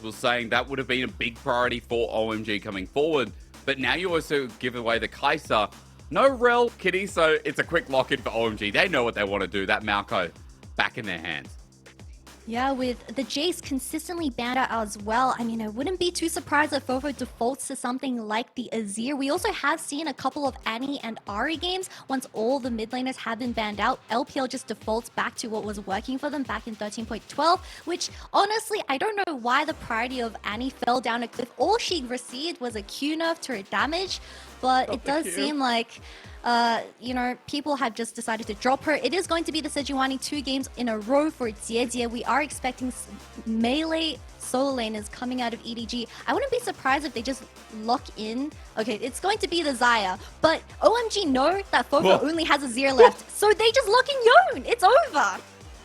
was saying that would have been a big priority for OMG coming forward. But now you also give away the Kaisa. No rel, Kitty, so it's a quick lock-in for OMG. They know what they want to do. That Maokai back in their hands. Yeah, with the Jace consistently banned out as well, I mean, I wouldn't be too surprised if FoFo defaults to something like the Azir. We also have seen a couple of Annie and Ahri games. Once all the mid laners have been banned out, LPL just defaults back to what was working for them back in 13.12, which honestly, I don't know why the priority of Annie fell down a cliff. All she received was a Q nerf to her damage, but it does seem like you know, people have just decided to drop her. It is going to be the Sejuani 2 games in a row for Jiejie. We are expecting melee solo laners coming out of EDG. I wouldn't be surprised if they just lock in. Okay, it's going to be the Xayah, but OMG know that FoFo only has a Azir left, so they just lock in Yone. It's over.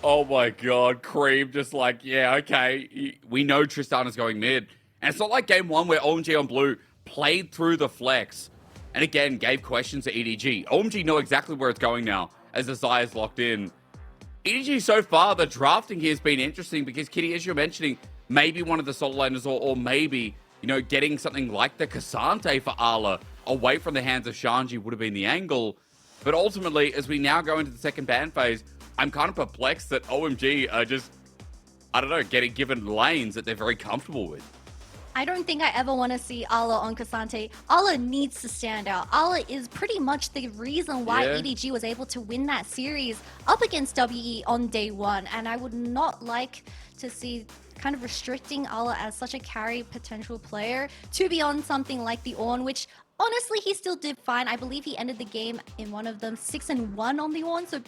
Oh my god, Creme just like, yeah, okay, we know Tristana's going mid. And it's not like game 1 where OMG on blue played through the flex and again gave questions to EDG. OMG know exactly where it's going now as the Xayah's locked in. EDG so far, the drafting here has been interesting because, Kitty, as you're mentioning, maybe one of the solo laners or maybe, you know, getting something like the Cassante for Ala away from the hands of Shanji would have been the angle. But ultimately, as we now go into the second ban phase, I'm kind of perplexed that OMG are just, I don't know, getting given lanes that they're very comfortable with. I don't think I ever want to see Ala on Cassante. Ala needs to stand out. Ala is pretty much the reason why EDG was able to win that series up against WE on day 1. And I would not like to see kind of restricting Ala as such a carry potential player to be on something like the Ornn, which honestly he still did fine. I believe he ended the game in one of them 6-1 on the Ornn. So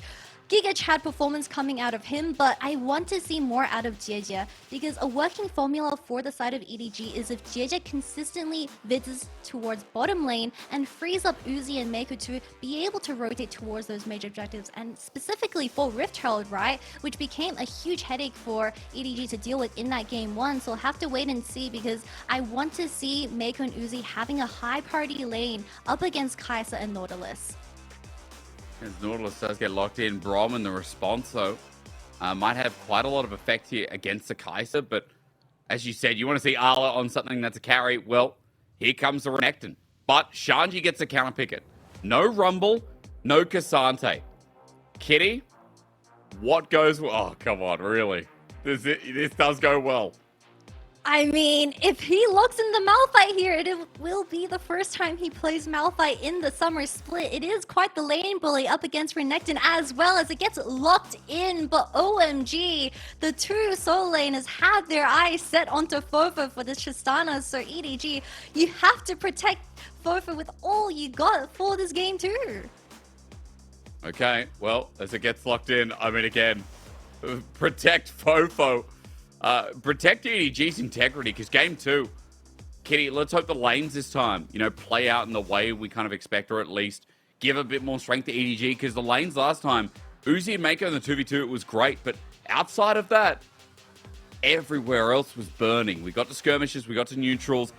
Giga Chad performance coming out of him, but I want to see more out of Jiejie because a working formula for the side of EDG is if Jiejie consistently vids towards bottom lane and frees up Uzi and Meiko to be able to rotate towards those major objectives, and specifically for Rift Herald, right, which became a huge headache for EDG to deal with in that game 1, so I'll have to wait and see because I want to see Meiko and Uzi having a high priority lane up against Kaisa and Nautilus. As Nautilus does get locked in, Braum in the response, though, might have quite a lot of effect here against the Kaisa. But as you said, you want to see Ala on something that's a carry. Well, here comes the Renekton. But Shanji gets a counter picket. No Rumble, no Cassante. Kitty, what goes well? Oh, come on, really? This does go well. I mean, if he locks in the Malphite here, it will be the first time he plays Malphite in the summer split. It is quite the lane bully up against Renekton as well as it gets locked in. But OMG, the two solo laners have their eyes set onto FoFo for the Tristana. So EDG, you have to protect FoFo with all you got for this game too. Okay, well, as it gets locked in, I mean, again, protect FoFo. Protect EDG's integrity, because game 2, Kitty, let's hope the lanes this time, you know, play out in the way we kind of expect, or at least give a bit more strength to EDG, because the lanes last time, Uzi and Meiko in the 2v2, it was great, but outside of that, everywhere else was burning. We got to skirmishes, we got to neutrals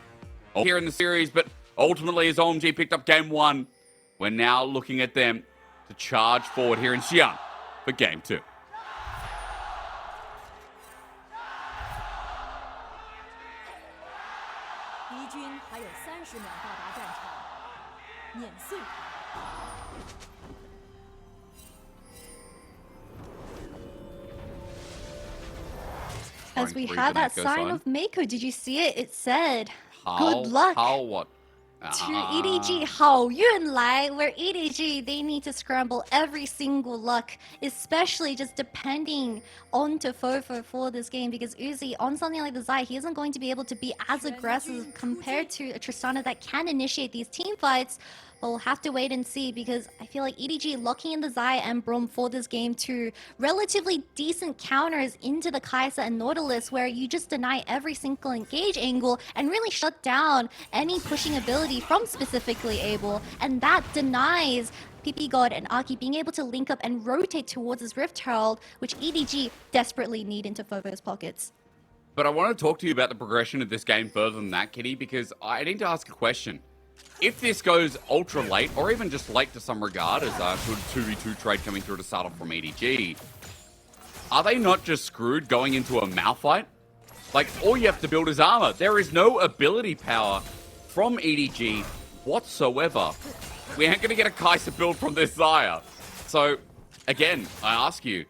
here in the series, but ultimately, as OMG picked up game 1, we're now looking at them to charge forward here in Xi'an for game 2. As we have that sign of Meiko, did you see it? It said, good luck to EDG. 好运来, where EDG, they need to scramble every single luck, especially just depending onto FoFo for this game, because Uzi, on something like the Xayah, he isn't going to be able to be as aggressive compared to a Tristana that can initiate these team fights. But we'll have to wait and see, because I feel like EDG locking in the Xayah and Braum for this game to relatively decent counters into the Kaisa and Nautilus, where you just deny every single engage angle and really shut down any pushing ability from specifically Abel, and that denies Ppgod and Aki being able to link up and rotate towards his Rift Herald, which EDG desperately need into FoFo's pockets. But I want to talk to you about the progression of this game further than that, Kitty, because I need to ask a question. If this goes ultra late, or even just late to some regard, as a 2v2 trade coming through to start off from EDG, are they not just screwed going into a Malphite? Like, all you have to build is armor. There is no ability power from EDG whatsoever. We ain't going to get a Kaisa build from this Xayah. So, again, I ask you,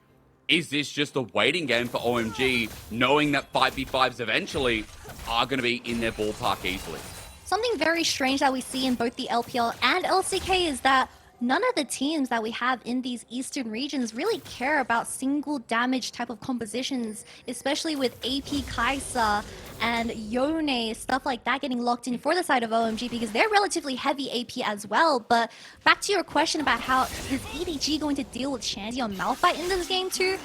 is this just a waiting game for OMG, knowing that 5v5s eventually are going to be in their ballpark easily? Something very strange that we see in both the LPL and LCK is that none of the teams that we have in these eastern regions really care about single damage type of compositions, especially with AP Kaisa and Yone, stuff like that getting locked in for the side of OMG because they're relatively heavy AP as well. But back to your question about how is EDG going to deal with Shanji on Malphite in this game too?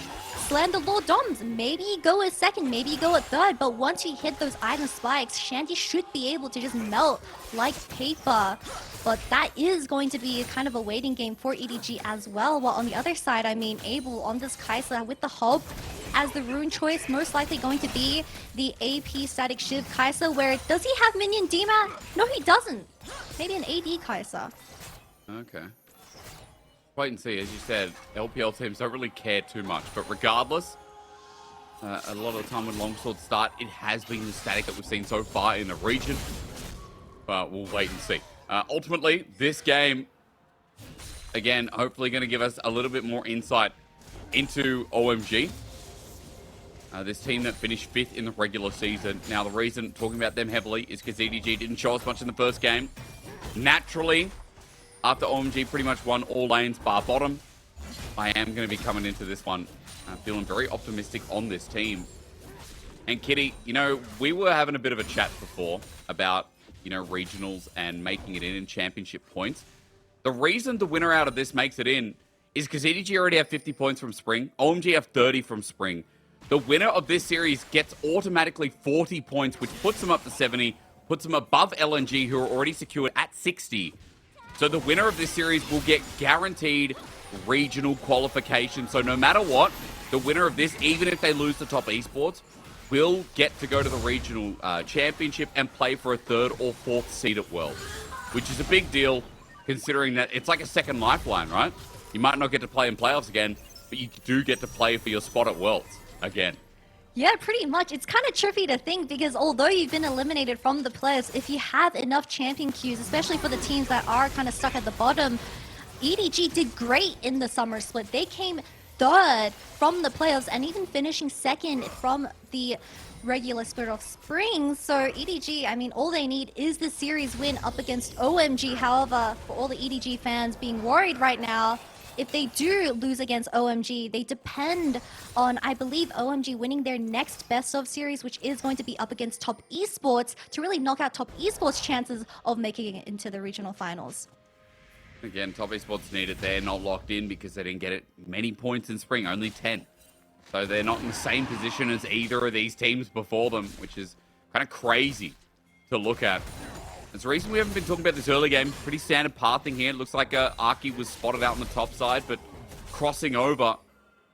Slander Lord Doms, maybe go a second, maybe go a third, but once you hit those item spikes, Shanji should be able to just melt like paper. But that is going to be kind of a waiting game for EDG as well. While on the other side, I mean, Abel on this Kaisa with the Hob as the rune choice, most likely going to be the AP static shiv Kaisa, where does he have minion DMAT? No, he doesn't. Maybe an AD Kaisa. Okay. Wait and see. As you said, LPL teams don't really care too much. But regardless, a lot of the time when longswords start, it has been the static that we've seen so far in the region. But we'll wait and see. Ultimately, this game, again, hopefully going to give us a little bit more insight into OMG. This team that finished 5th in the regular season. Now, the reason talking about them heavily is because EDG didn't show us much in the first game. Naturally, after OMG pretty much won all lanes bar bottom, I am going to be coming into this one feeling very optimistic on this team. And Kitty, you know, we were having a bit of a chat before about, you know, regionals and making it in championship points. The reason the winner out of this makes it in is because EDG already have 50 points from Spring. OMG have 30 from Spring. The winner of this series gets automatically 40 points, which puts them up to 70, puts them above LNG, who are already secured at 60. So the winner of this series will get guaranteed regional qualification. So no matter what, the winner of this, even if they lose the top esports, will get to go to the regional championship and play for a 3rd or 4th seed at Worlds, which is a big deal considering that it's like a second lifeline, right? You might not get to play in playoffs again, but you do get to play for your spot at Worlds again. Yeah, pretty much. It's kind of trippy to think because although you've been eliminated from the playoffs, if you have enough champion queues, especially for the teams that are kind of stuck at the bottom, EDG did great in the summer split. They came 3rd from the playoffs and even finishing 2nd from the regular split of spring. So EDG, I mean, all they need is the series win up against OMG. However, for all the EDG fans being worried right now, if they do lose against OMG, they depend on, I believe, OMG winning their next best of series, which is going to be up against top esports, to really knock out top esports' chances of making it into the regional finals. Again, top esports need it. They're not locked in because they didn't get it many points in Spring, only 10. So they're not in the same position as either of these teams before them, which is kind of crazy to look at. There's a reason we haven't been talking about this early game. Pretty standard pathing here. It looks like Arky was spotted out on the top side, but crossing over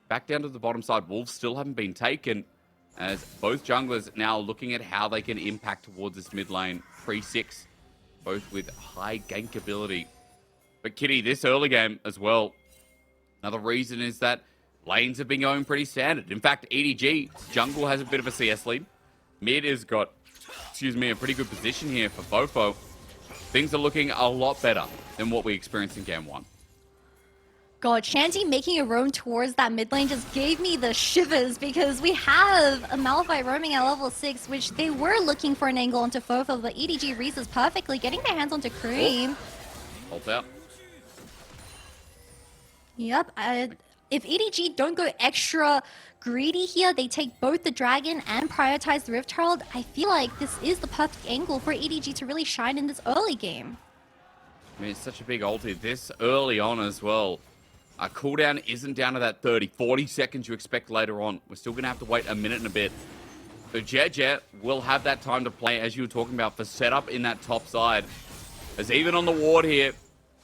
back down to the bottom side. Wolves still haven't been taken, as both junglers now looking at how they can impact towards this mid lane. 3-6, both with high gank ability. But Kitty, this early game as well, another reason is that lanes have been going pretty standard. In fact, EDG, jungle has a bit of a CS lead. Mid has got, a pretty good position here for FoFo. Things are looking a lot better than what we experienced in game 1. God, Shanji making a roam towards that mid lane just gave me the shivers because we have a Malphite roaming at level 6, which they were looking for an angle onto FoFo, but EDG reads this perfectly, getting their hands onto Creme. Ult out. Yep, if EDG don't go extra greedy here, they take both the Dragon and prioritize the Rift Herald, I feel like this is the perfect angle for EDG to really shine in this early game. I mean, it's such a big ulti this early on as well. Our cooldown isn't down to that 30, 40 seconds you expect later on. We're still going to have to wait a minute and a bit. So Jiejie will have that time to play, as you were talking about, for setup in that top side. As even on the ward here,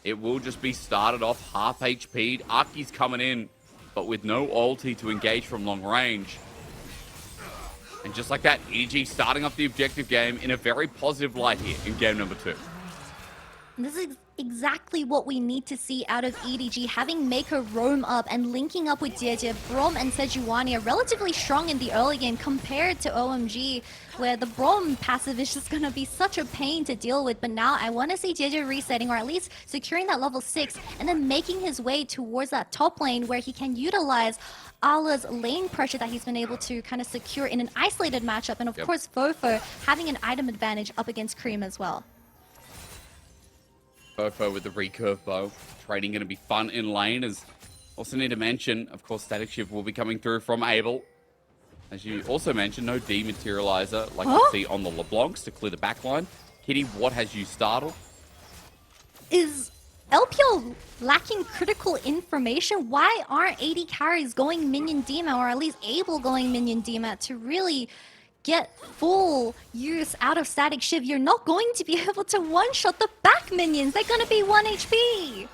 it will just be started off half HP'd. Arky's coming in, but with no ulti to engage from long range. And just like that, EDG starting off the objective game in a very positive light here in game number 2. This is exactly what we need to see out of EDG, having Meiko roam up and linking up with Jiejie. Braum and Sejuani are relatively strong in the early game compared to OMG, where the Braum passive is just going to be such a pain to deal with. But now I want to see Jiejie resetting, or at least securing that level 6, and then making his way towards that top lane where he can utilize Ala's lane pressure that he's been able to kind of secure in an isolated matchup. And of course, FoFo having an item advantage up against Creme as well. FoFo with the recurve bow. Trading going to be fun in lane. As also need to mention, of course, Static Shift will be coming through from Abel. As you also mentioned, no dematerializer like you see on the LeBlancs to clear the backline. Kitty, what has you startled? Is LPL lacking critical information? Why aren't AD carries going minion demat, or at least Abel going minion demat to really get full use out of Static Shift? You're not going to be able to one-shot the back minions. They're going to be 1 HP.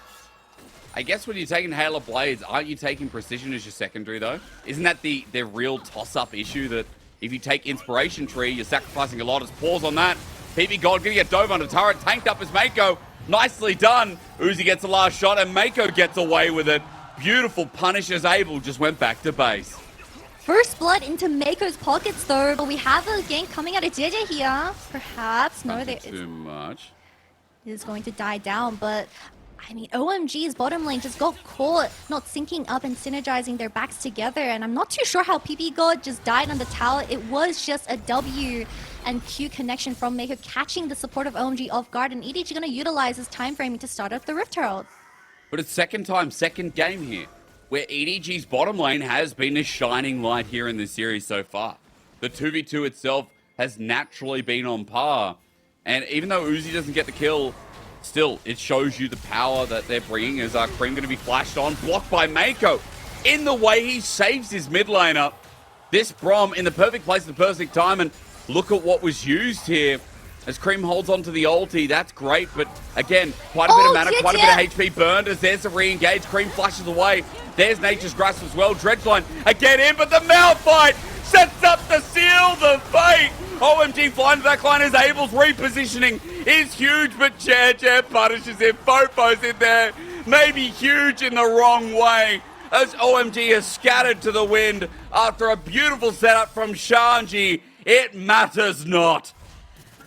I guess when you're taking Halo Blades, aren't you taking Precision as your secondary, though? Isn't that the real toss-up issue, that if you take Inspiration Tree, you're sacrificing a lot? As pause on that. Ppgod going to get dove on a turret. Tanked up as Meiko. Nicely done. Uzi gets the last shot, and Meiko gets away with it. Beautiful punish as Abel just went back to base. First blood into Meiko's pockets, though. But we have a gank coming out of Jiejie here. Perhaps. No, there too much. Is going to die down, but I mean, OMG's bottom lane just got caught not syncing up and synergizing their backs together, and I'm not too sure how Ppgod just died on the tower. It was just a W and Q connection from Meiko, catching the support of OMG off guard, and EDG going to utilize his time framing to start up the Rift Herald. But it's second game here, where EDG's bottom lane has been a shining light here in this series so far. The 2v2 itself has naturally been on par, and even though Uzi doesn't get the kill, still, it shows you the power that they're bringing. As Creme going to be flashed on, blocked by Meiko. In the way he saves his mid laner. This Braum in the perfect place at the perfect time, and look at what was used here. As Creme holds on to the ulti, that's great, but again, quite a bit of mana, quite a bit of HP burned, as there's a re-engage. Creme flashes away. There's Nature's Grasp as well. Dredgeline again in, but the Malphite sets up the seal, the fate. OMG flying to that line as Abel's repositioning is huge, but Jiejie punishes him. FoFo's in there, maybe huge in the wrong way, as OMG is scattered to the wind after a beautiful setup from Shanji. It matters not.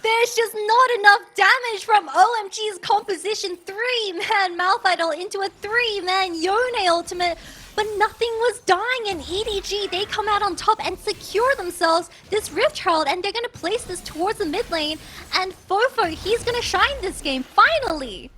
There's just not enough damage from OMG's composition. 3-man Malphite ult into a 3-man Yone ultimate, but nothing was dying, and EDG, they come out on top and secure themselves this Rift Herald, and they're going to place this towards the mid lane, and FoFo, he's going to shine this game, finally!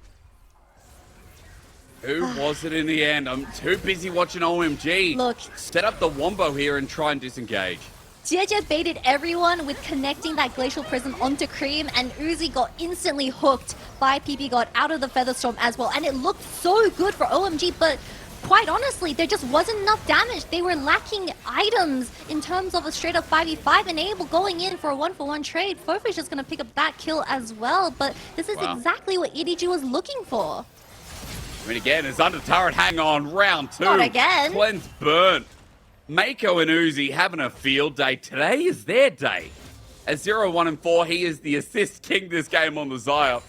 Who was it in the end? I'm too busy watching OMG. Look. Set up the Wombo here and try and disengage. Jiejie baited everyone with connecting that Glacial Prism onto Creme, and Uzi got instantly hooked by Ppgod out of the Featherstorm as well, and it looked so good for OMG, but quite honestly, there just wasn't enough damage. They were lacking items in terms of a straight-up 5v5, and Abel going in for a 1-for-1 trade. FoFo's just going to pick up that kill as well, but this is exactly what EDG was looking for. I mean, again, it's under turret, hang on, round 2. Not again. Cleanse burnt. Meiko and Uzi having a field day. Today is their day. At 0-1-4, he is the assist king this game on the Xayah.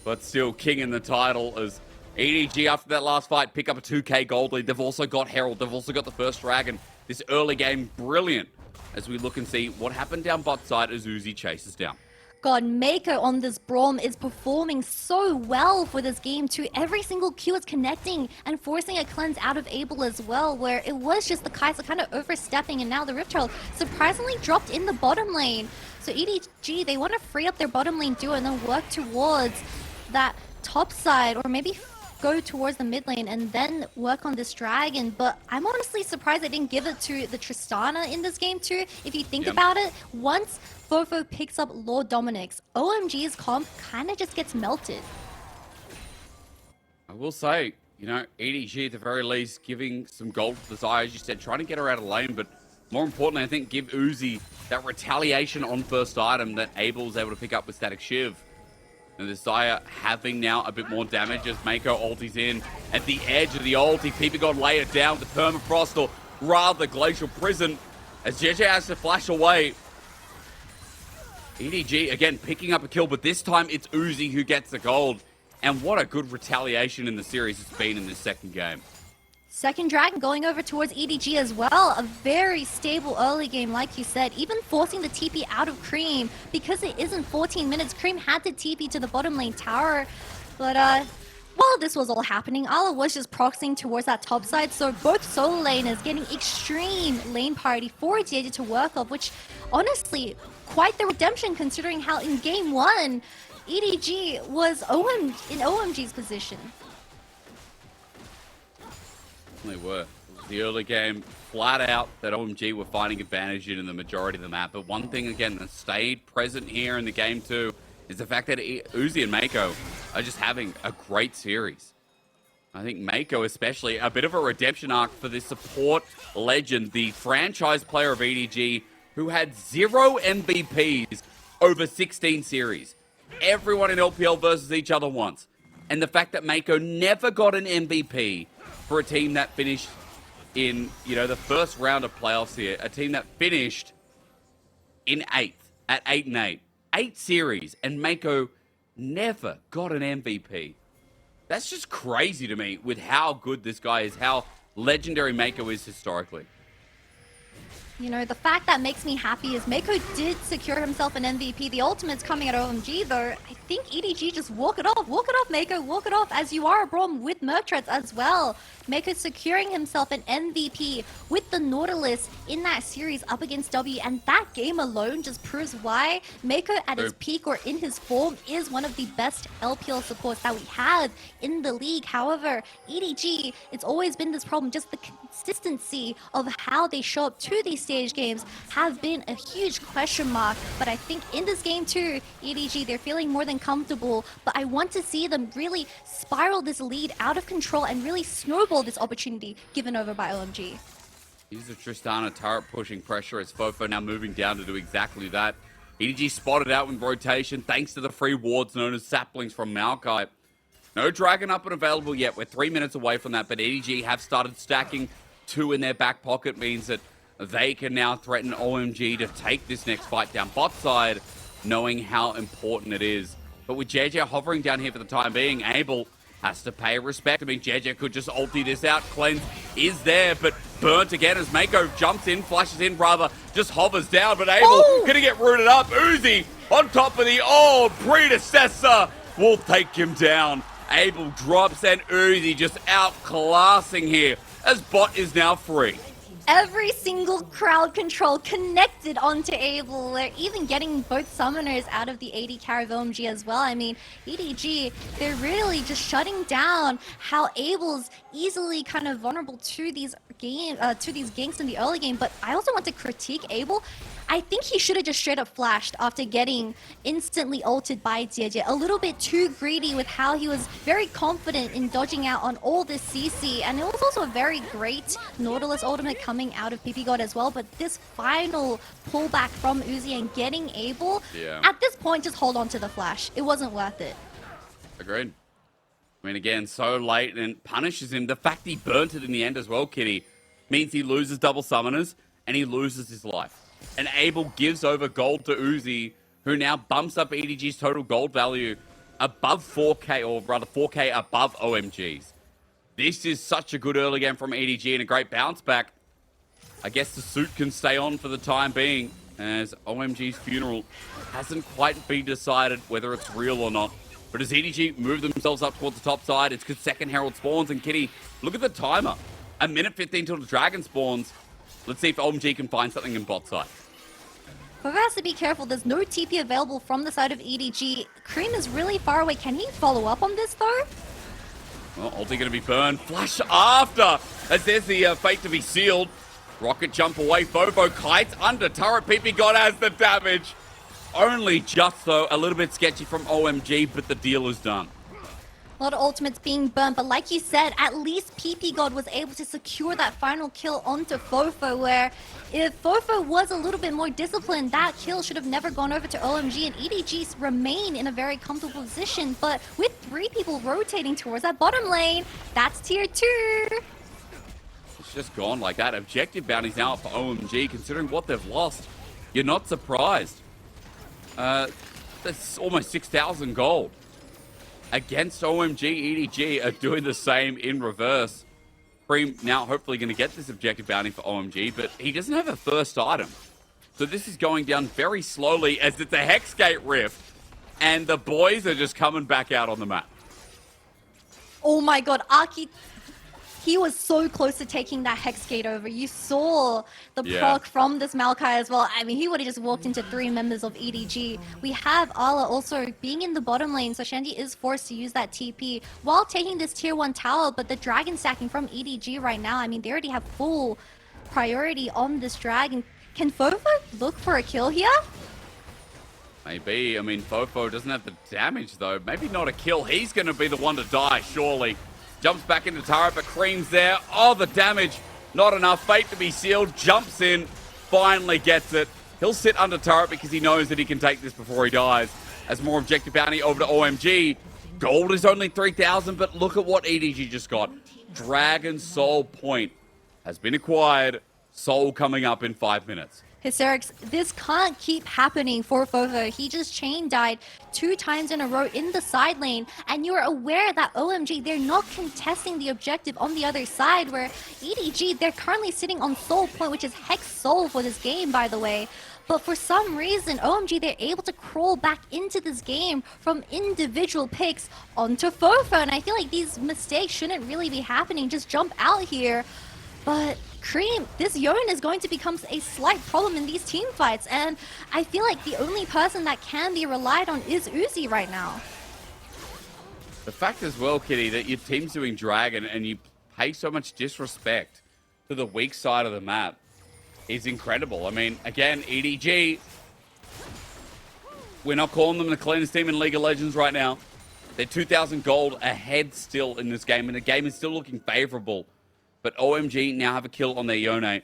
But still king in the title as EDG, after that last fight, pick up a 2k gold lead. They've also got Herald. They've also got the first dragon. This early game, brilliant. As we look and see what happened down bot side as Uzi chases down. God, Meiko on this Braum is performing so well for this game too. Every single Q is connecting and forcing a cleanse out of Abel as well, where it was just the Kaisa kind of overstepping, and now the Rift Herald surprisingly dropped in the bottom lane. So EDG, they want to free up their bottom lane duo and then work towards that top side, or maybe go towards the mid lane and then work on this dragon. But I'm honestly surprised they didn't give it to the Tristana in this game too. If you think about it, once FoFo picks up Lord Dominic's, OMG's comp kind of just gets melted. I will say, you know, EDG at the very least giving some gold to the Xayah, as you said, trying to get her out of lane, but more importantly, I think give Uzi that retaliation on first item that Abel's able to pick up with Static Shiv. And the Xayah having now a bit more damage as Meiko ultis in at the edge of the ulti. Ppgod lay it down with the Permafrost, or rather Glacial Prison, as Jiejie has to flash away. EDG, again, picking up a kill, but this time it's Uzi who gets the gold. And what a good retaliation in the series it's been in this second game. Second Dragon going over towards EDG as well. A very stable early game, like you said. Even forcing the TP out of Creme. Because it isn't 14 minutes, Creme had to TP to the bottom lane tower. But, while this was all happening, Ala was just proxying towards that top side. So both solo laners getting extreme lane party for Jiejie to work off. Which, honestly, quite the redemption considering how in game 1, EDG was in OMG's position. They were. The early game, flat out, that OMG were finding advantage in the majority of the map. But one thing, again, that stayed present here in the game too, is the fact that Uzi and Meiko are just having a great series. I think Meiko especially, a bit of a redemption arc for this support legend, the franchise player of EDG, who had 0 MVPs over 16 series. Everyone in LPL versus each other once. And the fact that Meiko never got an MVP for a team that finished in, the first round of playoffs here. A team that finished in 8th, at 8-8. 8 series, and Meiko never got an MVP. That's just crazy to me with how good this guy is, how legendary Meiko is historically. The fact that makes me happy is Meiko did secure himself an MVP. The ultimate's coming at OMG, though. I think EDG just walk it off. Walk it off, Meiko. Walk it off, as you are a Braum with Merc Treads as well. Meiko securing himself an MVP with the Nautilus in that series up against W. And that game alone just proves why Meiko at his peak or in his form is one of the best LPL supports that we have in the league. However, EDG, it's always been this problem. Just the consistency of how they show up to these stage games have been a huge question mark. But I think in this game too, EDG, they're feeling more than comfortable. But I want to see them really spiral this lead out of control and really snowball this opportunity given over by OMG. Here's a Tristana turret pushing pressure as FoFo now moving down to do exactly that. EDG spotted out with rotation thanks to the free wards known as saplings from Maokai. No Dragon up and available yet. We're 3 minutes away from that, but EDG have started stacking 2 in their back pocket, means that they can now threaten OMG to take this next fight down bot side, knowing how important it is. But with Jiejie hovering down here for the time being, Abel has to pay respect. I mean, Jiejie could just ulti this out. Cleanse is there, but burnt again as Meiko jumps in, flashes in, rather, just hovers down. But Abel gonna get rooted up. Uzi on top of the old predecessor will take him down. Abel drops and Uzi just outclassing here as bot is now free. Every single crowd control connected onto Abel. They're even getting both summoners out of the AD carry of OMG as well. I mean, EDG, they're really just shutting down how Abel's easily kind of vulnerable to these ganks in the early game. But I also want to critique Abel. I think he should have just straight up flashed after getting instantly ulted by Jiejie. A little bit too greedy with how he was very confident in dodging out on all this CC. And it was also a very great Nautilus ultimate coming out of Ppgod as well. But this final pullback from Uzi and getting Abel, at this point, just hold on to the flash. It wasn't worth it. Agreed. I mean, again, so late and punishes him. The fact he burnt it in the end as well, Kitty, means he loses double summoners and he loses his life. And Abel gives over gold to Uzi, who now bumps up EDG's total gold value above 4K, or rather 4K above OMG's. This is such a good early game from EDG and a great bounce back. I guess the suit can stay on for the time being, as OMG's funeral hasn't quite been decided whether it's real or not. But as EDG move themselves up towards the top side, it's because second Herald spawns. And Kitty, look at the timer. 1 minute 15 till the Dragon spawns. Let's see if OMG can find something in bot side. FoFo has to be careful. There's no TP available from the side of EDG. Creme is really far away. Can he follow up on this, though? Well, ulti going to be burned. Flash after, as there's the fate to be sealed. Rocket jump away. FoFo kites under turret. Ppgod has the damage. Only just, though, a little bit sketchy from OMG, but the deal is done. A lot of ultimates being burnt, but like you said, at least Ppgod was able to secure that final kill onto FoFo, where if FoFo was a little bit more disciplined, that kill should have never gone over to OMG, and EDG remain in a very comfortable position. But with 3 people rotating towards that bottom lane, that's tier 2. It's just gone like that. Objective bounties now up for OMG, considering what they've lost. You're not surprised. That's almost 6,000 gold. against OMG, EDG are doing the same in reverse. Creme now hopefully going to get this objective bounty for OMG, but he doesn't have a first item. So this is going down very slowly as it's a Hexgate rift, and the boys are just coming back out on the map. Oh my god, Aki, he was so close to taking that Hexgate over. You saw the proc from this Maokai as well. I mean, he would have just walked into 3 members of EDG. We have Ala also being in the bottom lane, so Shanji is forced to use that TP while taking this tier 1 tower, but the dragon stacking from EDG right now, I mean, they already have full priority on this dragon. Can FoFo look for a kill here? Maybe. I mean, FoFo doesn't have the damage, though. Maybe not a kill. He's going to be the one to die, surely. Jumps back into turret, but Creme's there. Oh, the damage. Not enough. Fate to be sealed. Jumps in. Finally gets it. He'll sit under turret because he knows that he can take this before he dies. As more objective bounty over to OMG. Gold is only 3,000, but look at what EDG just got. Dragon Soul Point has been acquired. Soul coming up in 5 minutes. Hysterics, this can't keep happening for FoFo. He just chain died 2 times in a row in the side lane, and you're aware that OMG, they're not contesting the objective on the other side, where EDG, they're currently sitting on Soul Point, which is Hex Soul for this game, by the way. But for some reason, OMG, they're able to crawl back into this game from individual picks onto FoFo, and I feel like these mistakes shouldn't really be happening. Just jump out here. But Creme, this Yone is going to become a slight problem in these team fights, and I feel like the only person that can be relied on is Uzi right now. The fact as well, Kitty, that your team's doing Dragon and you pay so much disrespect to the weak side of the map is incredible. I mean, again, EDG, we're not calling them the cleanest team in League of Legends right now. They're 2,000 gold ahead still in this game, and the game is still looking favorable. But OMG now have a kill on their Yone.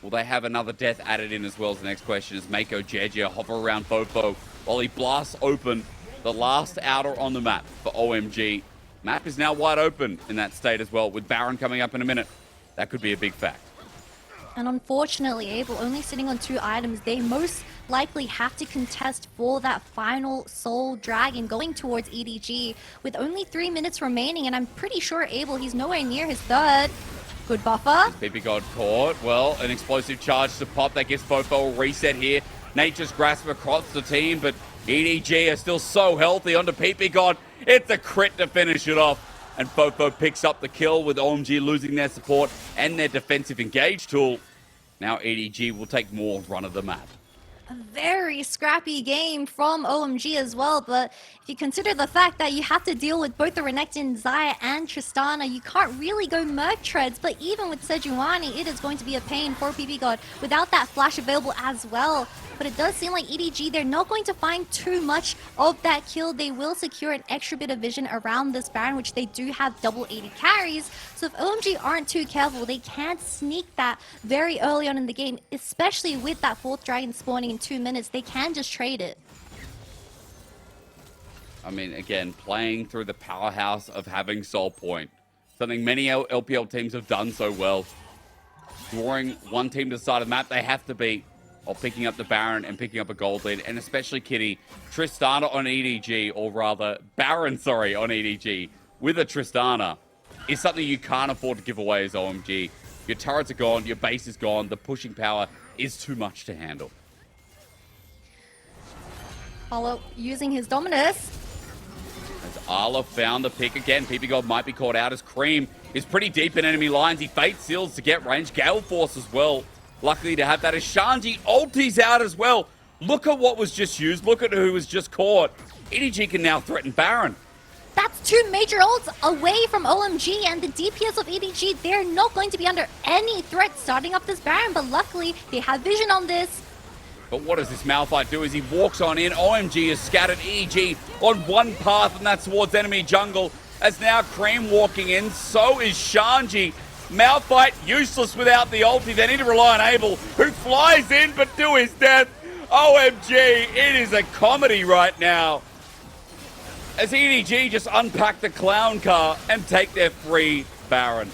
Will they have another death added in as well? Is the next question. As Meiko Jiejie hover around FoFo while he blasts open the last outer on the map for OMG. Map is now wide open in that state as well, with Baron coming up in a minute. That could be a big fact. And unfortunately, Abel only sitting on 2 items. They most likely have to contest for that final Soul Dragon going towards EDG with only 3 minutes remaining. And I'm pretty sure Abel, he's nowhere near his third. Good buffer. Ppgod caught. Well, an explosive charge to pop. That gives FoFo a reset here. Nature's Grasp across the team, but EDG are still so healthy onto Ppgod. It's a crit to finish it off. And FoFo picks up the kill with OMG losing their support and their defensive engage tool. Now EDG will take more run of the map. A very scrappy game from OMG as well, but if you consider the fact that you have to deal with both the Renekton, Xayah, and Tristana, you can't really go Merc Treads, but even with Sejuani, it is going to be a pain for Ppgod without that flash available as well. But it does seem like EDG, they're not going to find too much of that kill. They will secure an extra bit of vision around this Baron, which they do have double 80 carries. So if OMG aren't too careful, they can sneak that very early on in the game, especially with that 4th Dragon spawning in 2 minutes. They can just trade it. I mean, again, playing through the powerhouse of having Soul Point. Something many LPL teams have done so well. Drawing one team to the side of the map, they have to beat. Or picking up the Baron and picking up a gold lead. And especially, Kitty, Tristana on EDG, or rather, Baron, sorry, on EDG, with a Tristana, is something you can't afford to give away as OMG. Your turrets are gone, your base is gone, the pushing power is too much to handle. Follow using his Dominus. As Arla found the pick again, Ppgod might be caught out as Creme is pretty deep in enemy lines. He Fate Seals to get range. Gale Force as well. Luckily to have that as Shanji ultis out as well. Look at what was just used. Look at who was just caught. EDG can now threaten Baron. That's 2 major ults away from OMG, and the DPS of EDG, they're not going to be under any threat starting up this Baron, but luckily they have vision on this. But what does this Malphite do as he walks on in? OMG has scattered EDG on one path, and that's towards enemy jungle. As now Creme walking in, so is Shanji. Malphite useless without the ulti. They need to rely on Abel, who flies in but to his death. OMG, it is a comedy right now. As EDG just unpack the clown car and take their free Baron.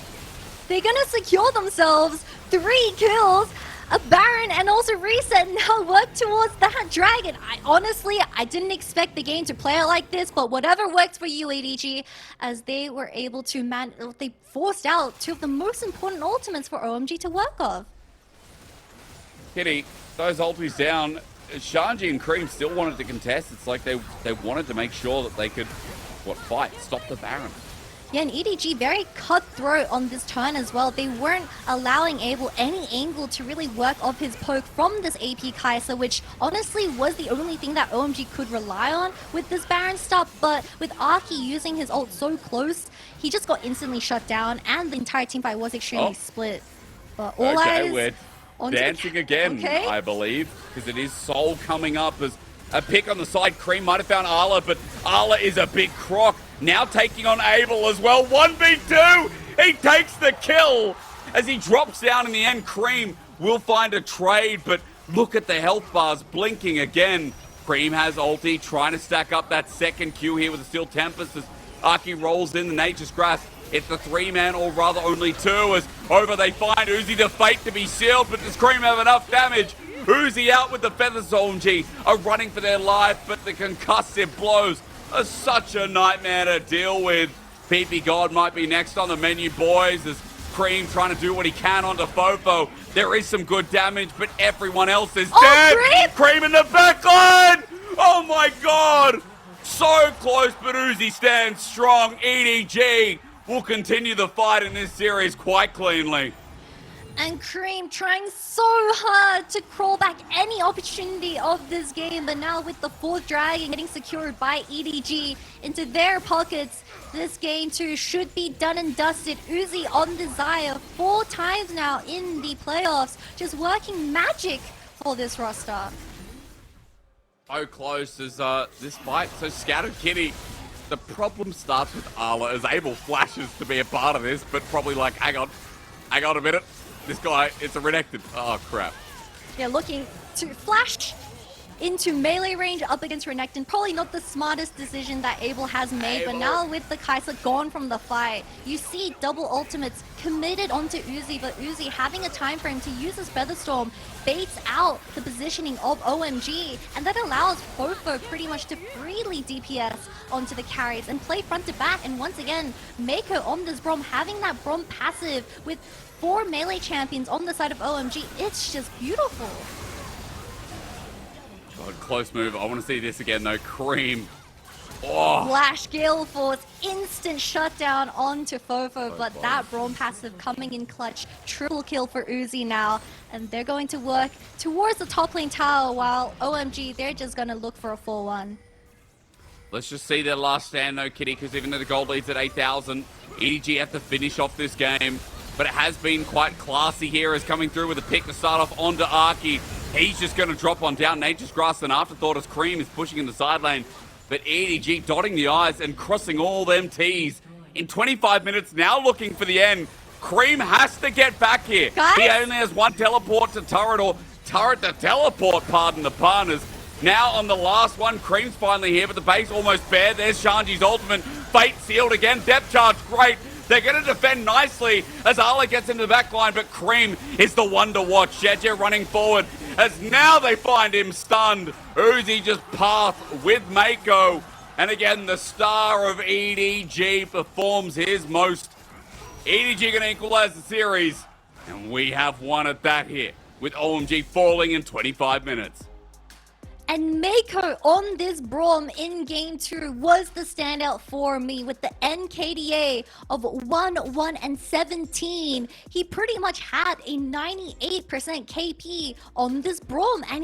They're gonna secure themselves 3 kills. a Baron and also reset now work towards that dragon. I didn't expect the game to play out like this, but whatever works for you, EDG, as they were able to they forced out two of the most important ultimates for OMG to work off. Kitty, those ultis down. Shanji and Creme still wanted to contest. It's like they wanted to make sure that they could, fight, stop the Baron. Yeah, and EDG very cutthroat on this turn as well. They weren't allowing Abel any angle to really work off his poke from this AP Kaisa, which honestly was the only thing that OMG could rely on with this Baron stop. But with Aki using his ult so close, he just got instantly shut down, and the entire team fight was extremely split. But all eyes we're dancing again, I believe, because it is Soul coming up as a pick on the side. Creme might have found Arla, but Arla is a big croc. Now taking on Abel as well. 1v2! He takes the kill! As he drops down in the end, Creme will find a trade, but look at the health bars blinking again. Creme has ulti, trying to stack up that second Q here with the Steel Tempest as Aki rolls in the Nature's Grasp. It's the 3-man, or rather only 2, as over they find Uzi the Fate to be sealed, but does Creme have enough damage? Uzi out with the Feathers. OMG are running for their life, but the concussive blows are such a nightmare to deal with. Ppgod might be next on the menu, boys, as Creme trying to do what he can onto FoFo. There is some good damage, but everyone else is dead. Creme in the backline! Oh my god! So close, but Uzi stands strong. EDG will continue the fight in this series quite cleanly. And Creme trying so hard to crawl back any opportunity of this game, but now with the 4th dragon getting secured by EDG into their pockets, this game too should be done and dusted. Uzi on the Xayah 4 times now in the playoffs, just working magic for this roster. So close as this fight, so scattered Kitty. The problem starts with Arla as Abel flashes to be a part of this, but probably like, hang on a minute. This guy, it's a Renekton. Oh, crap. Yeah, looking to flash into melee range up against Renekton. Probably not the smartest decision that Abel has made, but now with the Kaisa gone from the fight, you see double ultimates committed onto Uzi, but Uzi having a time frame to use his Featherstorm baits out the positioning of OMG, and that allows FoFo pretty much to freely DPS onto the carries and play front to back. And once again, Meiko on this Braum, having that Braum passive with 4 melee champions on the side of OMG, it's just beautiful. God, close move. I want to see this again though. Creme. Oh. Flash Gale Force, instant shutdown onto FoFo, but that Braum passive coming in clutch. Triple kill for Uzi now, and they're going to work towards the top lane tower, while OMG, they're just going to look for a 4-1. Let's just see their last stand though, Kitty, because even though the gold lead's at 8,000, EDG have to finish off this game. But it has been quite classy here as coming through with a pick to start off onto Aki. He's just going to drop on down. Nature's Grass an afterthought as Creme is pushing in the side lane. But EDG dotting the I's and crossing all them T's. In 25 minutes, now looking for the end. Creme has to get back here. Guys? He only has 1 teleport to turret, or turret to teleport, pardon the pun. As now on the last one, Creme's finally here, but the base almost bare. There's Shanji's ultimate. Fate sealed again. Depth charge, great. They're going to defend nicely as Arla gets into the back line, but Creme is the one to watch. Jiejie running forward as now they find him stunned. Uzi just passed with Meiko. And again, the star of EDG performs his most. EDG going to equalize the series. And we have won at that here, with OMG falling in 25 minutes. And Meiko on this Braum in Game 2 was the standout for me with the NKDA of 1-1-17. He pretty much had a 98% KP on this Braum, and